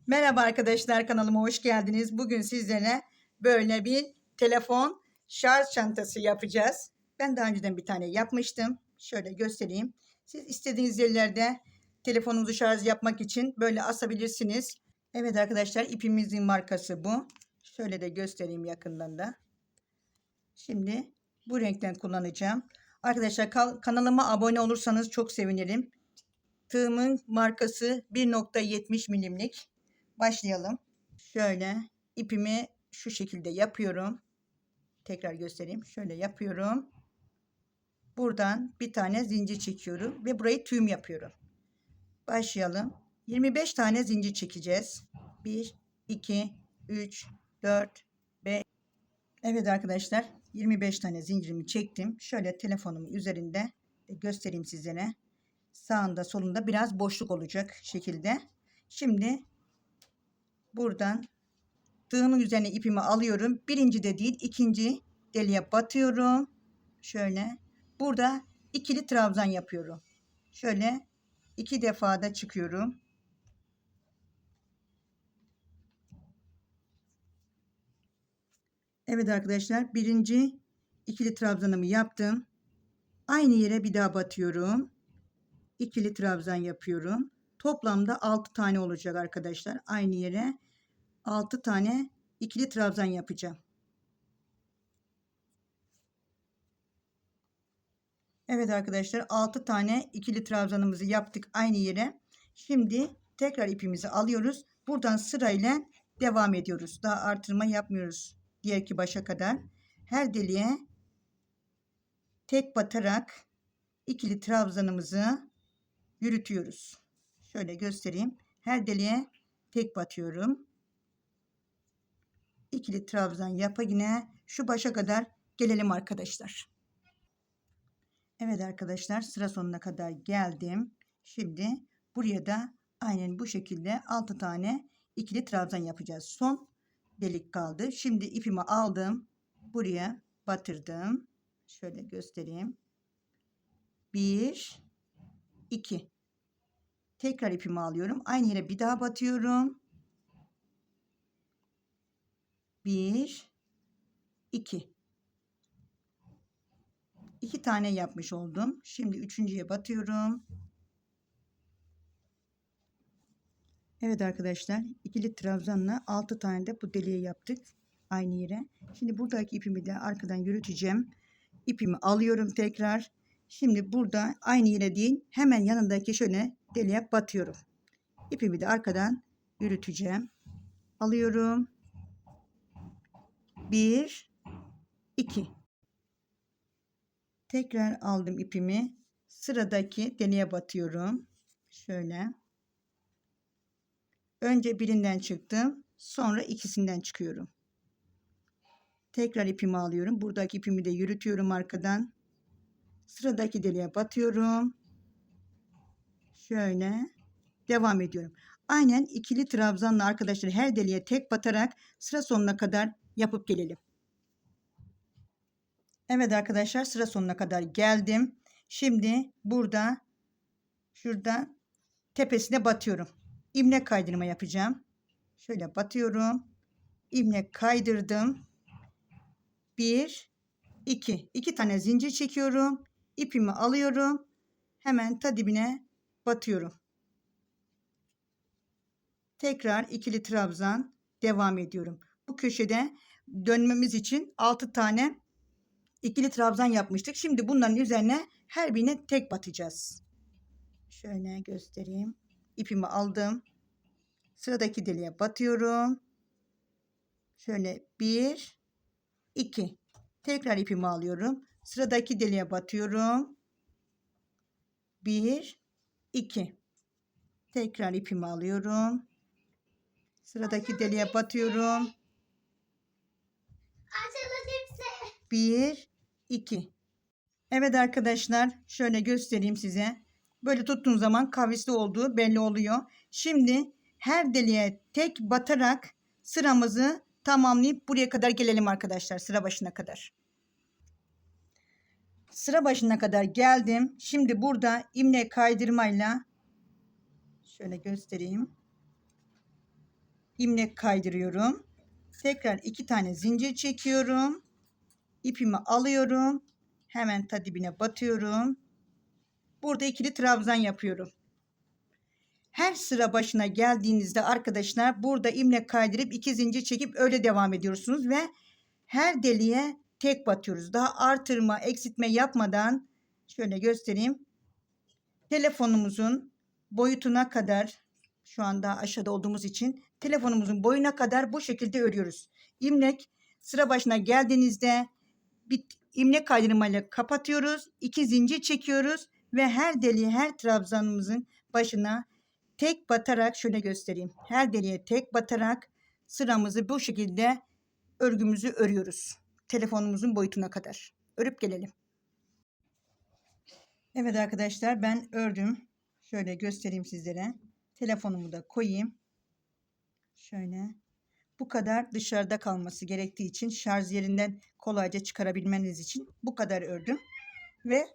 Merhaba arkadaşlar, kanalıma hoş geldiniz. Bugün sizlere böyle bir telefon şarj çantası yapacağız. Ben daha önceden bir tane yapmıştım. Şöyle göstereyim. Siz istediğiniz yerlerde telefonunuzu şarj yapmak için böyle asabilirsiniz. Evet arkadaşlar, ipimizin markası bu. Şöyle de göstereyim yakından da. Şimdi bu renkten kullanacağım. Arkadaşlar kanalıma abone olursanız çok sevinirim. Tığımın markası 1.70 milimlik. Başlayalım. Şöyle ipimi şu şekilde yapıyorum. Tekrar göstereyim. Şöyle yapıyorum. Buradan bir tane zincir çekiyorum ve burayı tüm yapıyorum. Başlayalım. 25 tane zincir çekeceğiz. 1, 2, 3, 4, 5. Evet arkadaşlar, 25 tane zincirimi çektim. Şöyle telefonumun üzerinde göstereyim sizlere. Sağında solunda biraz boşluk olacak şekilde. Şimdi buradan tığımın üzerine ipimi alıyorum. Birinci de değil, ikinci deliğe batıyorum. Şöyle. Burada ikili trabzan yapıyorum. Şöyle 2 defa da çıkıyorum. Evet arkadaşlar, birinci ikili trabzanımı yaptım. Aynı yere bir daha batıyorum. İkili trabzan yapıyorum. Toplamda 6 tane olacak arkadaşlar. Aynı yere 6 tane ikili trabzan yapacağım. Evet arkadaşlar, 6 tane ikili trabzanımızı yaptık aynı yere. Şimdi tekrar ipimizi alıyoruz. Buradan sırayla devam ediyoruz. Daha artırma yapmıyoruz. Diğer iki başa kadar. Her deliğe tek batarak ikili trabzanımızı yürütüyoruz. Şöyle göstereyim. Her deliğe tek batıyorum. İkili trabzan yapa yine şu başa kadar gelelim arkadaşlar. Evet arkadaşlar, sıra sonuna kadar geldim. Şimdi buraya da aynen bu şekilde 6 tane ikili trabzan yapacağız. Son delik kaldı. Şimdi ipimi aldım. Buraya batırdım. Şöyle göstereyim. 1, 2. Tekrar ipimi alıyorum. Aynı yere bir daha batıyorum. 1, 2. 2 tane yapmış oldum. Şimdi üçüncüye batıyorum. Evet arkadaşlar, ikili trabzanla 6 tane de bu deliği yaptık aynı yere. Şimdi buradaki ipimi de arkadan yürüteceğim. İpimi alıyorum tekrar. Şimdi burada aynı yere değil, hemen yanındaki şöyle deliğe batıyorum. İpimi de arkadan yürüteceğim. Alıyorum. 1, 2. Tekrar aldım ipimi. Sıradaki deliğe batıyorum. Şöyle. Önce birinden çıktım. Sonra ikisinden çıkıyorum. Tekrar ipimi alıyorum. Buradaki ipimi de yürütüyorum arkadan. Sıradaki deliğe batıyorum. Şöyle devam ediyorum. Aynen ikili trabzanla arkadaşlar her deliğe tek batarak sıra sonuna kadar yapıp gelelim. Evet arkadaşlar, sıra sonuna kadar geldim. Şimdi burada şurada tepesine batıyorum. İlmek kaydırma yapacağım. Şöyle batıyorum. İlmek kaydırdım. 1, 2. 2 tane zincir çekiyorum. İpimi alıyorum. Hemen ta dibine batıyorum. Tekrar ikili trabzan devam ediyorum. Bu köşede dönmemiz için 6 tane ikili trabzan yapmıştık. Şimdi bunların üzerine her birine tek batacağız. Şöyle göstereyim. İpimi aldım. Sıradaki deliğe batıyorum. Şöyle 1, 2. Tekrar ipimi alıyorum. Sıradaki deliğe batıyorum. 1, 2. Tekrar ipimi alıyorum. Sıradaki deliğe batıyorum. 1, 2. Evet arkadaşlar, şöyle göstereyim size. Böyle tuttuğum zaman kavisli olduğu belli oluyor. Şimdi her deliğe tek batarak sıramızı tamamlayıp buraya kadar gelelim arkadaşlar, sıra başına kadar. Sıra başına kadar geldim. Şimdi burada ilmek kaydırmayla şöyle göstereyim. ilmek kaydırıyorum. Tekrar 2 tane zincir çekiyorum. İpimi alıyorum. Hemen ta dibine batıyorum. Burada ikili trabzan yapıyorum. Her sıra başına geldiğinizde arkadaşlar burada ilmek kaydırıp 2 zincir çekip öyle devam ediyorsunuz ve her deliğe tek batıyoruz. Daha artırma, eksiltme yapmadan şöyle göstereyim. Telefonumuzun boyutuna kadar, şu anda aşağıda olduğumuz için telefonumuzun boyuna kadar bu şekilde örüyoruz. İlmek sıra başına geldiğinizde bir ilmek kaydırmayla kapatıyoruz. 2 zincir çekiyoruz ve her deliğe, her trabzanımızın başına tek batarak şöyle göstereyim. Her deliğe tek batarak sıramızı bu şekilde örgümüzü örüyoruz. Telefonumuzun boyutuna kadar. Örüp gelelim. Evet arkadaşlar, ben ördüm. Şöyle göstereyim sizlere. Telefonumu da koyayım. Şöyle. Bu kadar dışarıda kalması gerektiği için, şarj yerinden kolayca çıkarabilmeniz için bu kadar ördüm. Ve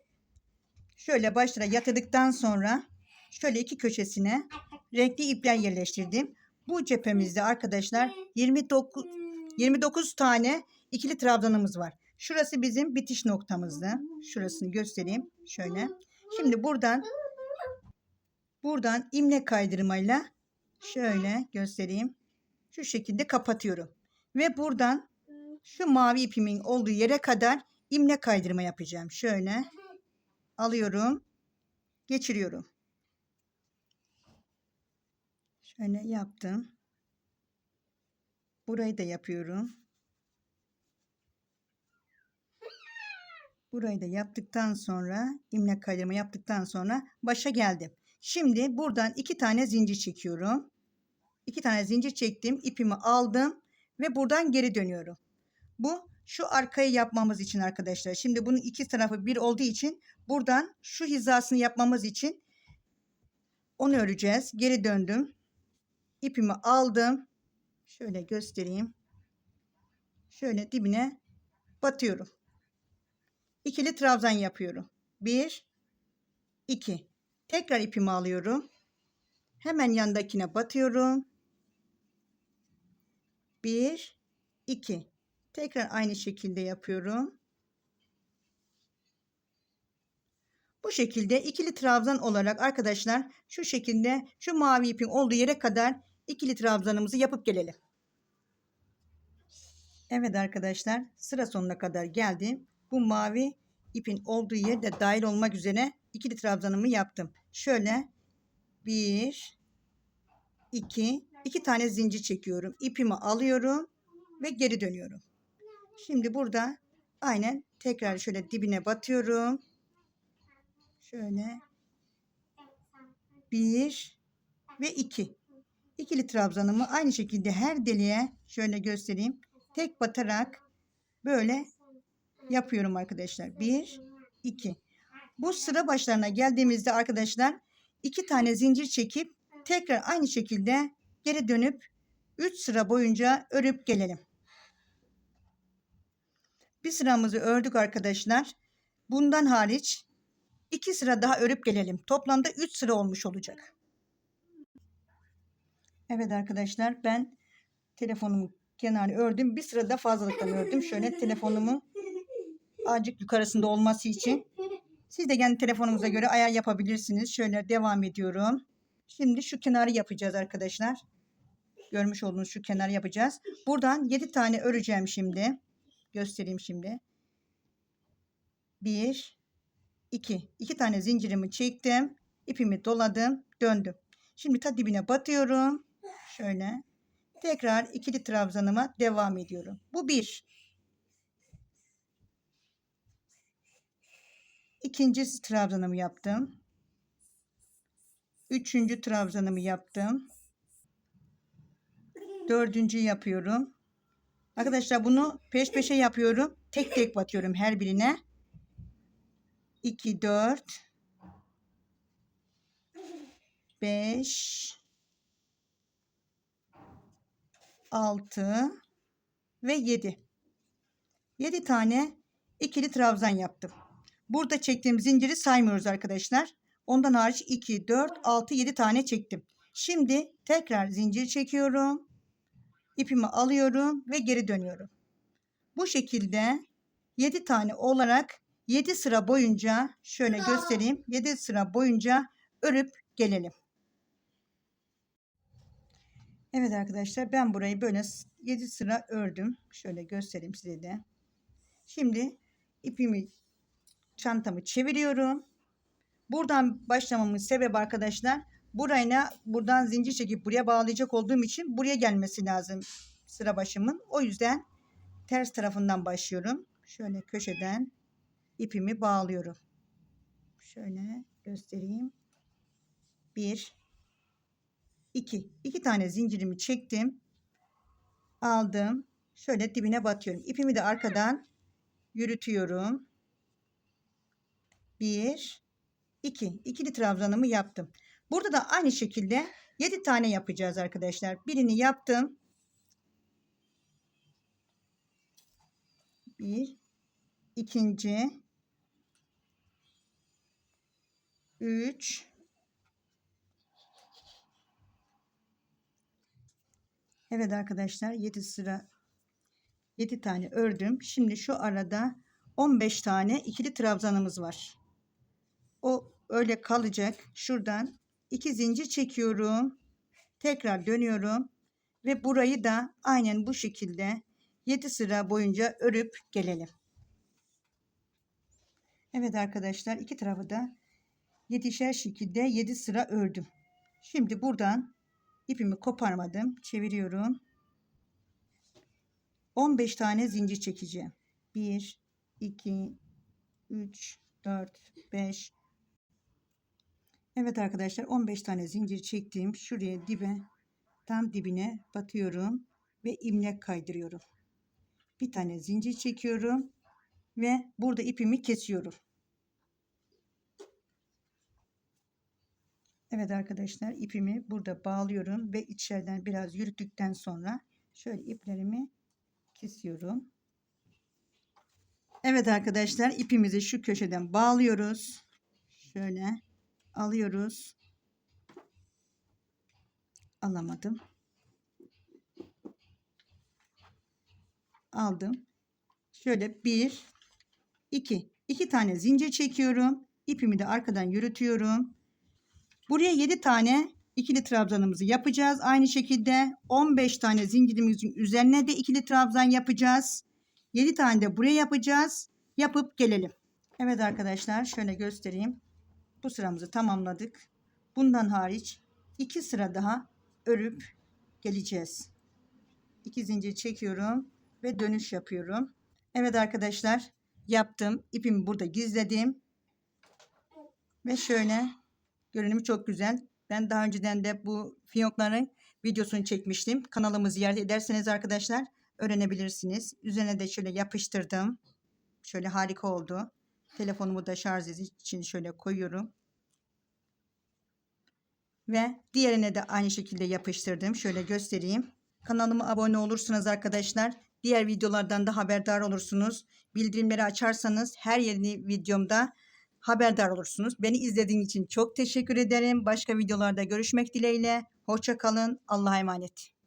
şöyle başlara yatırdıktan sonra şöyle iki köşesine renkli ipler yerleştirdim. Bu cephemizde arkadaşlar 29 tane ikili trabzanımız var. Şurası bizim bitiş noktamızdı. Şurasını göstereyim. Şöyle. Şimdi buradan ilmek kaydırmayla şöyle göstereyim. Şu şekilde kapatıyorum. Ve buradan şu mavi ipimin olduğu yere kadar ilmek kaydırma yapacağım. Şöyle alıyorum. Geçiriyorum. Şöyle yaptım. Burayı da yapıyorum. Burayı da yaptıktan sonra ilmek kaydırma yaptıktan sonra başa geldim. Şimdi buradan 2 tane zincir çekiyorum. 2 tane zincir çektim. İpimi aldım ve buradan geri dönüyorum. Bu şu arkayı yapmamız için arkadaşlar. Şimdi bunun iki tarafı bir olduğu için buradan şu hizasını yapmamız için onu öreceğiz. Geri döndüm. İpimi aldım. Şöyle göstereyim. Şöyle dibine batıyorum. İkili trabzan yapıyorum. 1 2. Tekrar ipimi alıyorum. Hemen yandakine batıyorum. 1 2. Tekrar aynı şekilde yapıyorum. Bu şekilde ikili trabzan olarak arkadaşlar şu şekilde şu mavi ipin olduğu yere kadar ikili trabzanımızı yapıp gelelim. Evet arkadaşlar, sıra sonuna kadar geldim. Bu mavi ipin olduğu yerde dahil olmak üzere ikili trabzanımı yaptım. Şöyle 1 2 tane zincir çekiyorum. İpimi alıyorum ve geri dönüyorum. Şimdi burada aynen tekrar şöyle dibine batıyorum. Şöyle 1 ve 2. İkili trabzanımı aynı şekilde her deliğe şöyle göstereyim. Tek batarak böyle yapıyorum arkadaşlar. 1 2. Bu sıra başlarına geldiğimizde arkadaşlar 2 tane zincir çekip tekrar aynı şekilde geri dönüp 3 sıra boyunca örüp gelelim. Bir sıramızı ördük arkadaşlar. Bundan hariç 2 sıra daha örüp gelelim. Toplamda 3 sıra olmuş olacak. Evet arkadaşlar, ben telefonumun kenarını ördüm. Bir sıra da fazlalıktan ördüm. Şöyle telefonumun azıcık yukarısında olması için. Siz de kendi telefonunuza göre ayar yapabilirsiniz. Şöyle devam ediyorum. Şimdi şu kenarı yapacağız arkadaşlar. Görmüş olduğunuz şu kenarı yapacağız. Buradan 7 tane öreceğim şimdi. Göstereyim şimdi. 1 2. 2 tane zincirimi çektim. İpimi doladım. Döndüm. Şimdi ta dibine batıyorum. Şöyle. Tekrar ikili trabzanıma devam ediyorum. Bu 1. İkinci trabzanımı yaptım. Üçüncü trabzanımı yaptım. Dördüncü yapıyorum. Arkadaşlar bunu peş peşe yapıyorum. Tek tek batıyorum her birine. 2 4 5 6 ve 7. 7 tane ikili trabzan yaptım. Burada çektiğim zinciri saymıyoruz arkadaşlar. Ondan hariç 2 4 6 7 tane çektim. Şimdi tekrar zincir çekiyorum. ipimi alıyorum ve geri dönüyorum. Bu şekilde 7 tane olarak 7 sıra boyunca şöyle göstereyim. 7 sıra boyunca örüp gelelim. Evet arkadaşlar, ben burayı böyle 7 sıra ördüm. Şöyle göstereyim size de. Şimdi ipimi, çantamı çeviriyorum. Buradan başlamamın sebebi arkadaşlar, buradan zincir çekip buraya bağlayacak olduğum için buraya gelmesi lazım sıra başımın. O yüzden ters tarafından başlıyorum. Şöyle köşeden ipimi bağlıyorum. Şöyle göstereyim. 1 2 tane zincirimi çektim. Aldım. Şöyle dibine batıyorum. İpimi de arkadan yürütüyorum. 1 2 ikili trabzanımı yaptım. Burada da aynı şekilde 7 tane yapacağız arkadaşlar. Birini yaptım. 1 ikinci 3 Evet arkadaşlar, 7 tane ördüm. Şimdi şu arada 15 tane ikili trabzanımız var. O öyle kalacak. Şuradan 2 zincir çekiyorum. Tekrar dönüyorum ve burayı da aynen bu şekilde 7 sıra boyunca örüp gelelim. Evet arkadaşlar, iki tarafı da 7'şer şekilde 7 sıra ördüm. Şimdi buradan ipimi koparmadım. Çeviriyorum. 15 tane zincir çekeceğim. 1 2 3 4 5 Evet arkadaşlar, 15 tane zincir çektim. Şuraya tam dibine batıyorum ve ilmek kaydırıyorum. Bir tane zincir çekiyorum ve burada ipimi kesiyorum. Evet arkadaşlar, ipimi burada bağlıyorum ve içeriden biraz yürüttükten sonra şöyle iplerimi kesiyorum. Evet arkadaşlar, ipimizi şu köşeden bağlıyoruz. Şöyle alıyoruz. Alamadım. Aldım. Şöyle 1 2 tane zincir çekiyorum. İpimi de arkadan yürütüyorum. Buraya 7 tane ikili trabzanımızı yapacağız. Aynı şekilde 15 tane zincirimizin üzerine de ikili trabzan yapacağız. 7 tane de buraya yapacağız. Yapıp gelelim. Evet arkadaşlar, şöyle göstereyim. Bu sıramızı tamamladık. Bundan hariç 2 sıra daha örüp geleceğiz. 2 zincir çekiyorum ve dönüş yapıyorum. Evet arkadaşlar, yaptım. İpimi burada gizledim. Ve şöyle görünümü çok güzel. Ben daha önceden de bu fiyonkların videosunu çekmiştim. Kanalımı ziyaret ederseniz arkadaşlar öğrenebilirsiniz. Üzerine de şöyle yapıştırdım. Şöyle harika oldu. Telefonumu da şarj için şöyle koyuyorum. Ve diğerine de aynı şekilde yapıştırdım. Şöyle göstereyim. Kanalıma abone olursanız arkadaşlar, diğer videolardan da haberdar olursunuz. Bildirimleri açarsanız her yeni videomda haberdar olursunuz. Beni izlediğiniz için çok teşekkür ederim. Başka videolarda görüşmek dileğiyle. Hoşça kalın. Allah'a emanet.